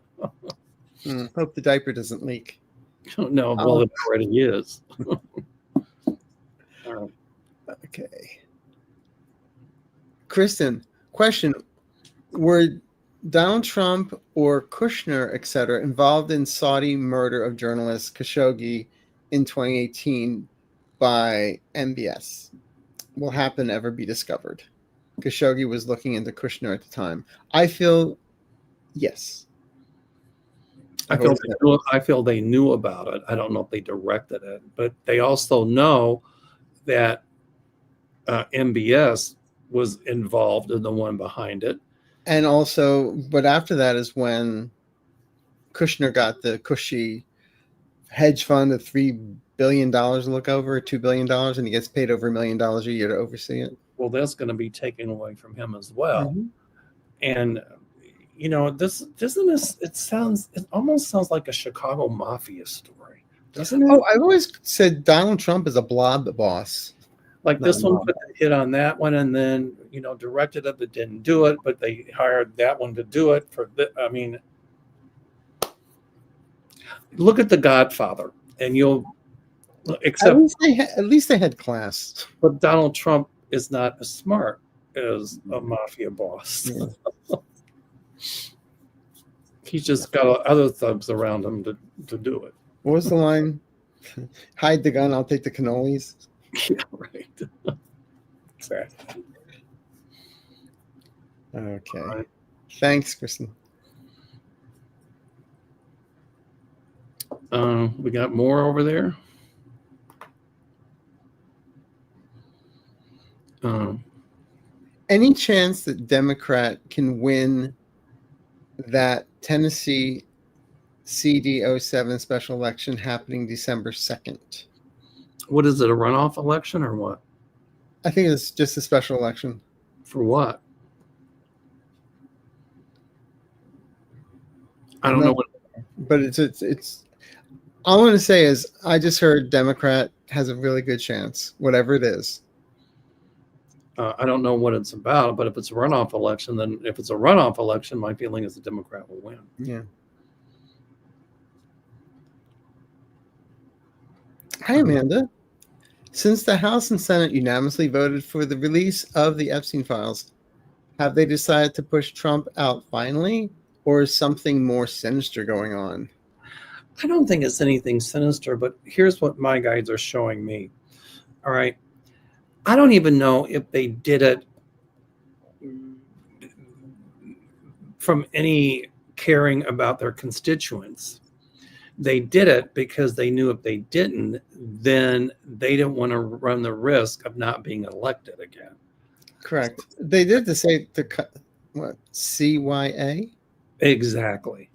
Hope the diaper doesn't leak. No, well, it already is. All right. Okay. Kristen, question: were Donald Trump or Kushner, etc., involved in Saudi murder of journalist Khashoggi in 2018 by MBS? Will happen ever be discovered? Khashoggi was looking into Kushner at the time. I feel yes. I feel they knew about it. I don't know if they directed it, but they also know that MBS was involved in the one behind it. And also, but after that is when Kushner got the cushy hedge fund of $3 billion to look over, $2 billion, and he gets paid over $1 million a year to oversee it. Well, that's going to be taken away from him as well. Mm-hmm. And you know, this doesn't it almost sounds like a Chicago mafia story, doesn't it? Oh, I've always said Donald Trump is a blob boss. Like this one put the hit on that one, and then directed it but didn't do it, but they hired that one to do it for I mean, look at The Godfather, and you'll accept. At least they had class. But Donald Trump is not as smart as a mafia boss. Yeah. He's just got other thugs around him to do it. What was the line? Hide the gun, I'll take the cannolis. Yeah, right. Exactly. Okay. Right. Thanks, Kristen. We got more over there. Any chance that Democrat can win that Tennessee CD07 special election happening December 2nd? What is it, a runoff election or what? I think it's just a special election. For what? I don't know what. But it's. All I want to say is I just heard Democrat has a really good chance, whatever it is. I don't know what it's about, but if it's a runoff election, then if it's a runoff election, my feeling is the Democrat will win. Yeah. Hi, Amanda. Since the House and Senate unanimously voted for the release of the Epstein files, have they decided to push Trump out finally, or is something more sinister going on? I don't think it's anything sinister, but here's what my guides are showing me. All right. I don't even know if they did it from any caring about their constituents. They did it because they knew if they didn't, then they didn't want to run the risk of not being elected again. Correct. They did to say the what CYA? Exactly.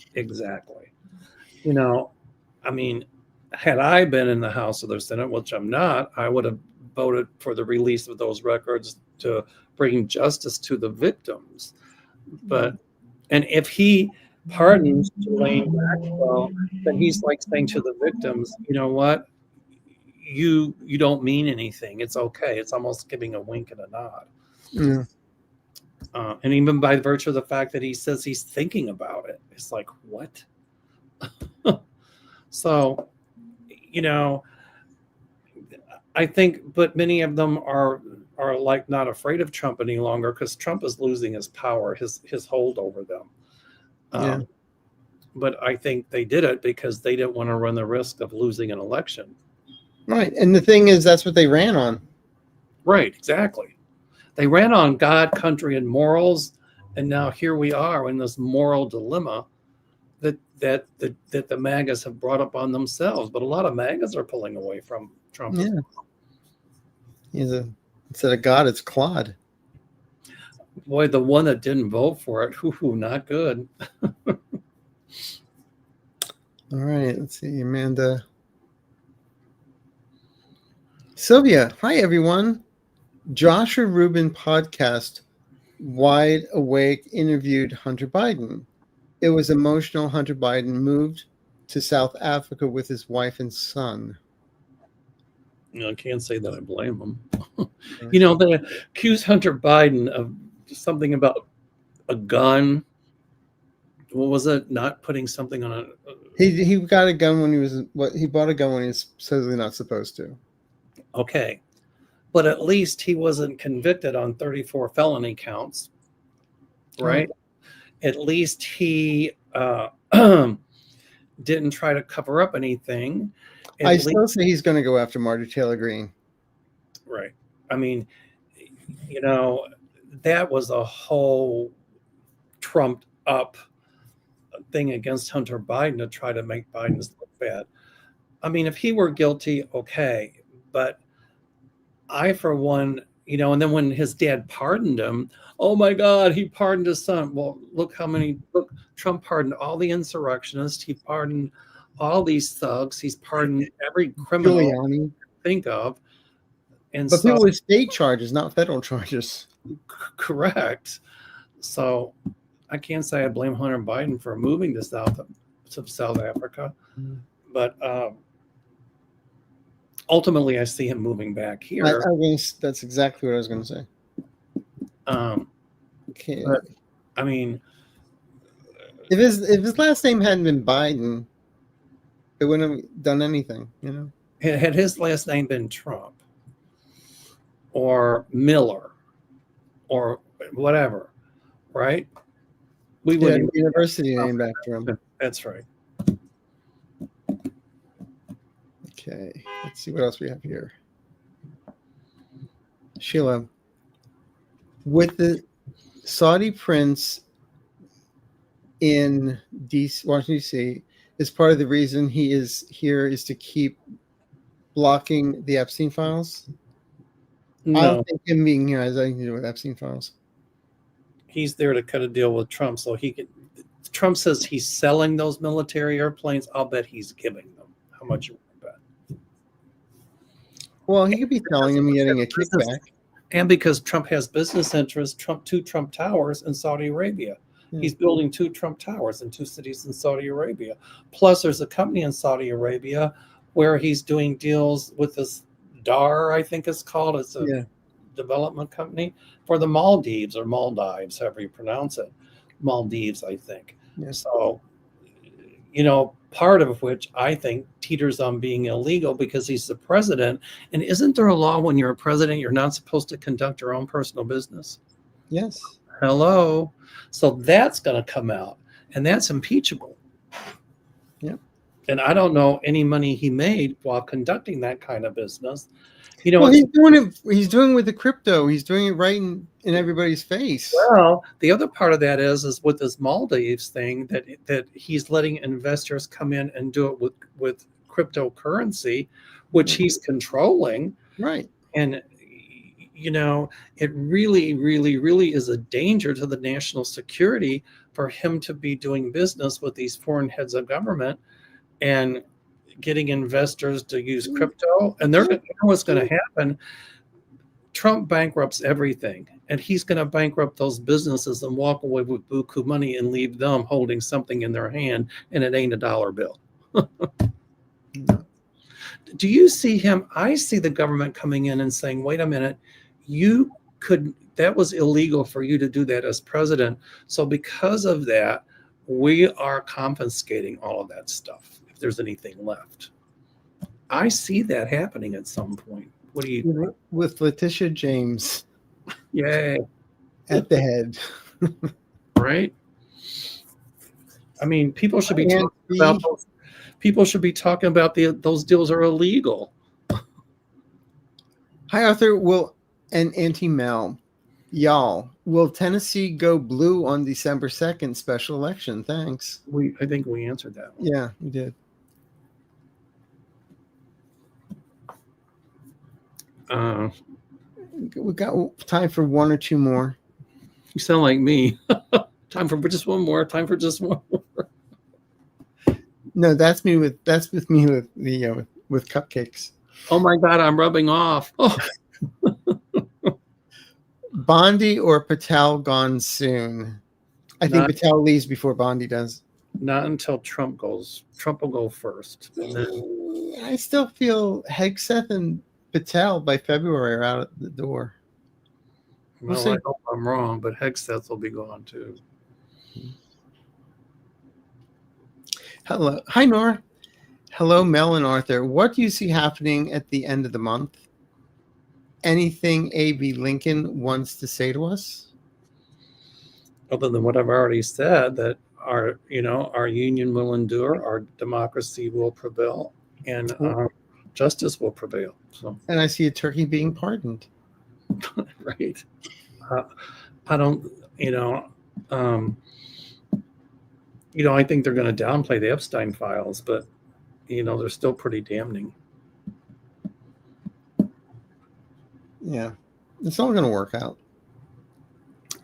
I mean, had I been in the House or the Senate, which I'm not, I would have voted for the release of those records to bring justice to the victims. But and if he pardons Ghislaine Maxwell, then he's like saying to the victims, you know what? You don't mean anything. It's okay. It's almost giving a wink and a nod. Yeah. And even by virtue of the fact that he says he's thinking about it, it's like, what? So, I think, but many of them are like not afraid of Trump any longer because Trump is losing his power, his hold over them. But I think they did it because they didn't want to run the risk of losing an election. Right. And the thing is, that's what they ran on. Right. Exactly. They ran on God, country, and morals. And now here we are in this moral dilemma that the MAGAs have brought up on themselves. But a lot of MAGAs are pulling away from Trump. Yeah. Instead of God, it's Claude. Boy, the one that didn't vote for it, not good. All right, let's see, Amanda. Sylvia, hi everyone. Joshua Rubin podcast, Wide Awake, interviewed Hunter Biden. It was emotional. Hunter Biden moved to South Africa with his wife and son. I can't say that I blame him. They accuse Hunter Biden of something about a gun. What was it? Not putting something on a. He got a gun when he bought a gun when he was supposedly not supposed to. Okay, but at least he wasn't convicted on 34 felony counts, right? At least he didn't try to cover up anything. I still say he's going to go after Marjorie Taylor Greene. Right. I mean, that was a whole trumped up thing against Hunter Biden to try to make Biden's look bad. I mean, if he were guilty, okay, but I, for one, and then when his dad pardoned him, oh my God, he pardoned his son. Well, look, Trump pardoned all the insurrectionists. He pardoned all these thugs. He's pardoned every criminal Giuliani. Think of. And but people with state charges, not federal charges. Correct. So I can't say I blame Hunter Biden for moving to South Africa, but ultimately I see him moving back here. That's exactly what I was going to say. Okay. But, I mean, if his last name hadn't been Biden, it wouldn't have done anything, Had his last name been Trump or Miller or whatever, right? We would university named after him. That's right. Okay, let's see what else we have here. Sheila, with the Saudi prince in Washington, D.C., is part of the reason he is here is to keep blocking the Epstein files? No. I don't think him being here has anything to do with Epstein files. He's there to cut a deal with Trump so he can. Trump says he's selling those military airplanes. I'll bet he's giving them. How much you want to bet? Well, he could be selling them and getting a kickback. And because Trump has business interests, two Trump towers in Saudi Arabia. He's building 2 Trump towers in 2 cities in Saudi Arabia. Plus, there's a company in Saudi Arabia where he's doing deals with this DAR, I think it's called. It's a development company for the Maldives or Maldives, however you pronounce it. Maldives, I think. Yeah. So, part of which I think teeters on being illegal because he's the president. And isn't there a law when you're a president, you're not supposed to conduct your own personal business? Yes. Hello. So that's going to come out, and that's impeachable. Yeah. And I don't know any money he made while conducting that kind of business. Well, he's doing it. He's doing it with the crypto. He's doing it right in everybody's face. Well, the other part of that is with this Maldives thing that he's letting investors come in and do it with cryptocurrency, which he's controlling. Right. And it really, really, really is a danger to the national security for him to be doing business with these foreign heads of government and getting investors to use crypto. And what's going to happen. Trump bankrupts everything, and he's going to bankrupt those businesses and walk away with buku money and leave them holding something in their hand, and it ain't a dollar bill. Do you see him? I see the government coming in and saying, wait a minute, that was illegal for you to do that as president. So because of that, we are confiscating all of that stuff if there's anything left. I see that happening at some point. What do you think? With Letitia James? Yay. At the head. Right? I mean, people should be talking about those. People should be talking about those deals are illegal. Hi, Arthur. And Auntie Mel, y'all, will Tennessee go blue on December 2nd special election? Thanks. I think we answered that one. Yeah, we did. We got time for 1 or 2 more. You sound like me. Time for just one more. Time for just one more. No, that's me with with cupcakes. Oh my God, I'm rubbing off. Oh. Bondi or Patel gone soon? I think Patel leaves before Bondi does. Not until Trump goes. Trump will go first. And then... I still feel Hegseth and Patel by February are out the door. Well, I hope I'm wrong, but Hegseth will be gone too. Hello. Hi, Nora. Hello, Mel and Arthur. What do you see happening at the end of the month? Anything A.B. Lincoln wants to say to us? Other than what I've already said, that our union will endure, our democracy will prevail, and justice will prevail. So, and I see a turkey being pardoned. Right. I don't, I think they're going to downplay the Epstein files, but they're still pretty damning. Yeah, it's all going to work out.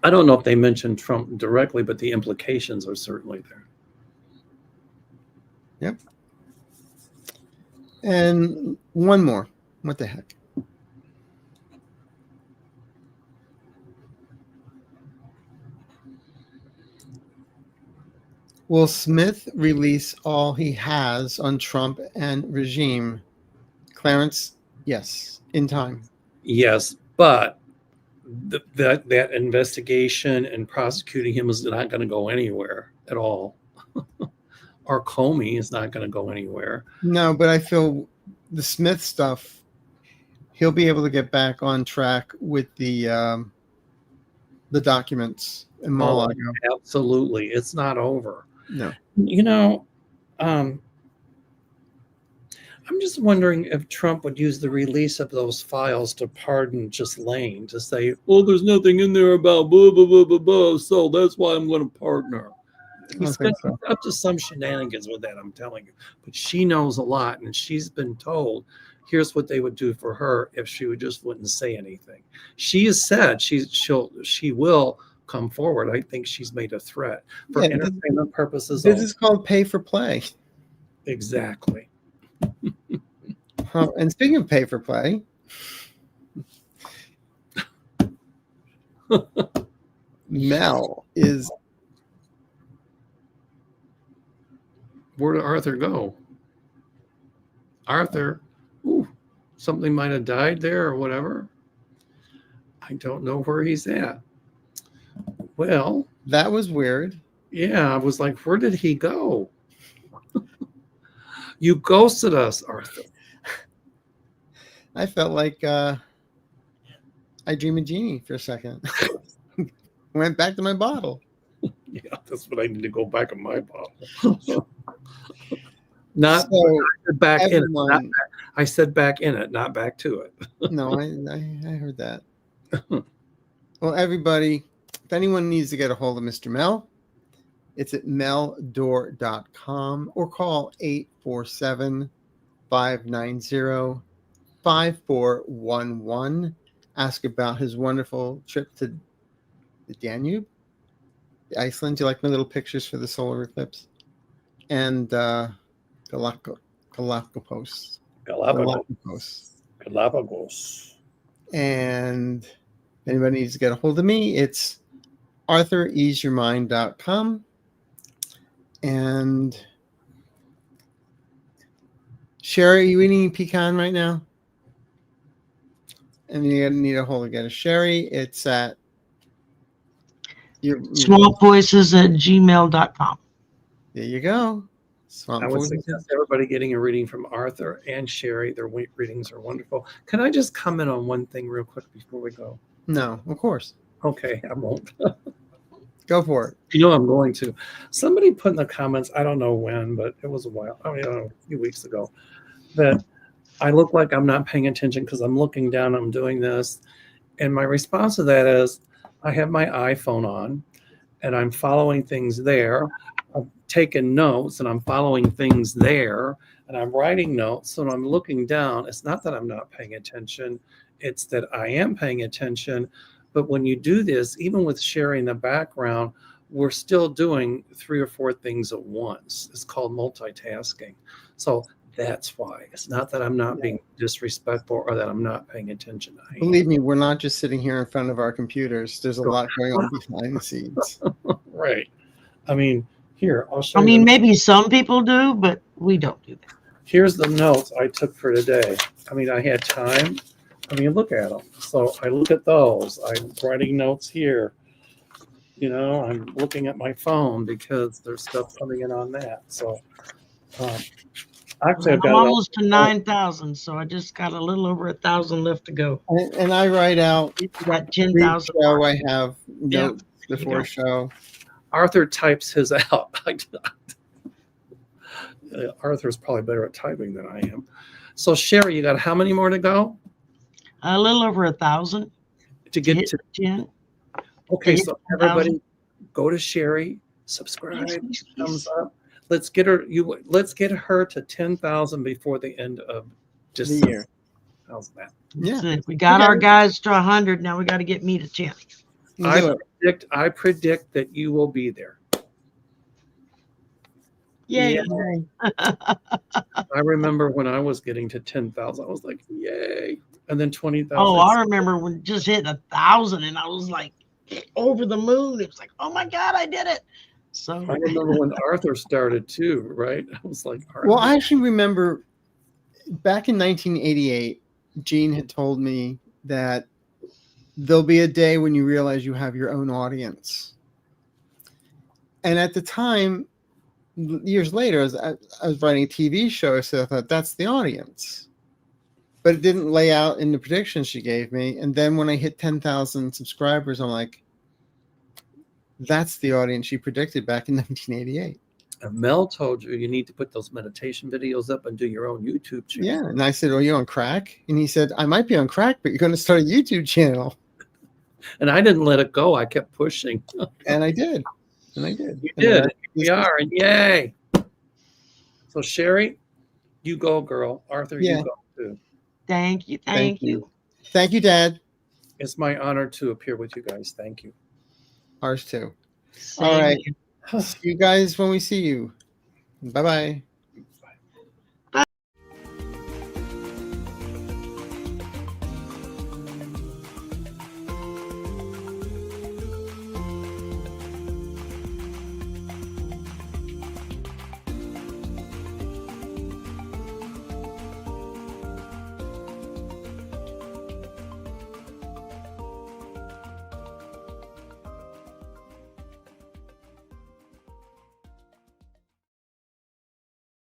I don't know if they mentioned Trump directly, but the implications are certainly there. Yep. And one more. What the heck? Will Smith release all he has on Trump and regime? Clarence, yes, in time. Yes, but that investigation and prosecuting him is not going to go anywhere at all. Or Comey is not going to go anywhere. No, but I feel the Smith stuff, he'll be able to get back on track with the documents in Mar-a-Lago. Absolutely, it's not over. No. I'm just wondering if Trump would use the release of those files to pardon Ghislaine, to say, "Oh, there's nothing in there about blah blah blah blah blah, so that's why I'm going to pardon her." He's been up to some shenanigans with that, I'm telling you. But she knows a lot, and she's been told, here's what they would do for her if she wouldn't say anything. She has said she will come forward. I think she's made a threat for entertainment purposes. This is called pay for play. Exactly. And speaking of pay for play, Mel is. Where did Arthur go? Arthur, something might have died there or whatever. I don't know where he's at. Well, that was weird. Yeah, I was like, where did he go? You ghosted us, Arthur. I felt like I dream a genie for a second. Went back to my bottle. Yeah, that's what I need to go back in my bottle. Back in it. I said back in it, not back to it. No, I heard that. Well, everybody, if anyone needs to get a hold of Mr. Mel, it's at meldor.com or call 847-590-5411. Ask about his wonderful trip to the Danube, Iceland. Do you like my little pictures for the solar eclipse? And Galapagos. And if anybody needs to get a hold of me, it's arthureaseyourmind.com. And Sherry, are you eating pecan right now? And you need a hold of get a Sherry. It's at swampvoices@gmail.com. There you go. I would suggest everybody getting a reading from Arthur and Sherry. Their readings are wonderful. Can I just comment on one thing real quick before we go? No, of course. Okay, I won't. Go for it. I'm going to. Somebody put in the comments, I don't know when, but it was a while, a few weeks ago, that I look like I'm not paying attention because I'm looking down, I'm doing this. And my response to that is, I have my iPhone on and I'm following things there. I've taken notes and I'm following things there and I'm writing notes. So I'm looking down. It's not that I'm not paying attention. It's that I am paying attention. But when you do this, even with sharing the background, we're still doing 3 or 4 things at once. It's called multitasking. So that's why. It's not that I'm not being disrespectful or that I'm not paying attention. Believe me, we're not just sitting here in front of our computers. There's a lot going on behind the scenes. Right. I mean, here, I'll show you. Maybe some people do, but we don't do that. Here's the notes I took for today. I had time. Look at them. So I look at those. I'm writing notes here. I'm looking at my phone because there's stuff coming in on that. So actually, I'm almost to 9,000, so I just got a little over 1,000 left to go. And I write out. You got 10,000. Show I have notes before show. Arthur types his out. Arthur's probably better at typing than I am. So Sherry, you got how many more to go? A little over 1,000 to get to 10. Okay, hit so 10,000. everybody go to Sherry, subscribe, thumbs up. Let's get her to 10,000 before the end of The December. year. How's that? Yeah. That's it. We got Okay. our guys to 100. Now we got to get me to 10. Do it. I predict that you will be there. Yay. I remember when I was getting to 10,000, I was like, yay. And then 20,000. Oh, I remember when just hit 1,000 and I was like over the moon. It was like, oh my God, I did it. So I remember when Arthur started too, right? I was like, Well, I actually remember back in 1988, Gene had told me that there'll be a day when you realize you have your own audience. And at the time, years later, I was writing a TV show, so I thought that's the audience. But it didn't lay out in the predictions she gave me. And then when I hit 10,000 subscribers, I'm like, that's the audience she predicted back in 1988. Mel told you need to put those meditation videos up and do your own YouTube channel. Yeah. And I said, are you on crack? And he said, I might be on crack, but you're going to start a YouTube channel. And I didn't let it go. I kept pushing. And I did. And I did. You did. Here we are. And yay. So Sherry, you go, girl. Arthur, you go too. thank you. Thank you. Thank you, Dad. It's my honor to appear with you guys. Thank you. Ours too. Same All right. here. See you guys when we see you. Bye-bye.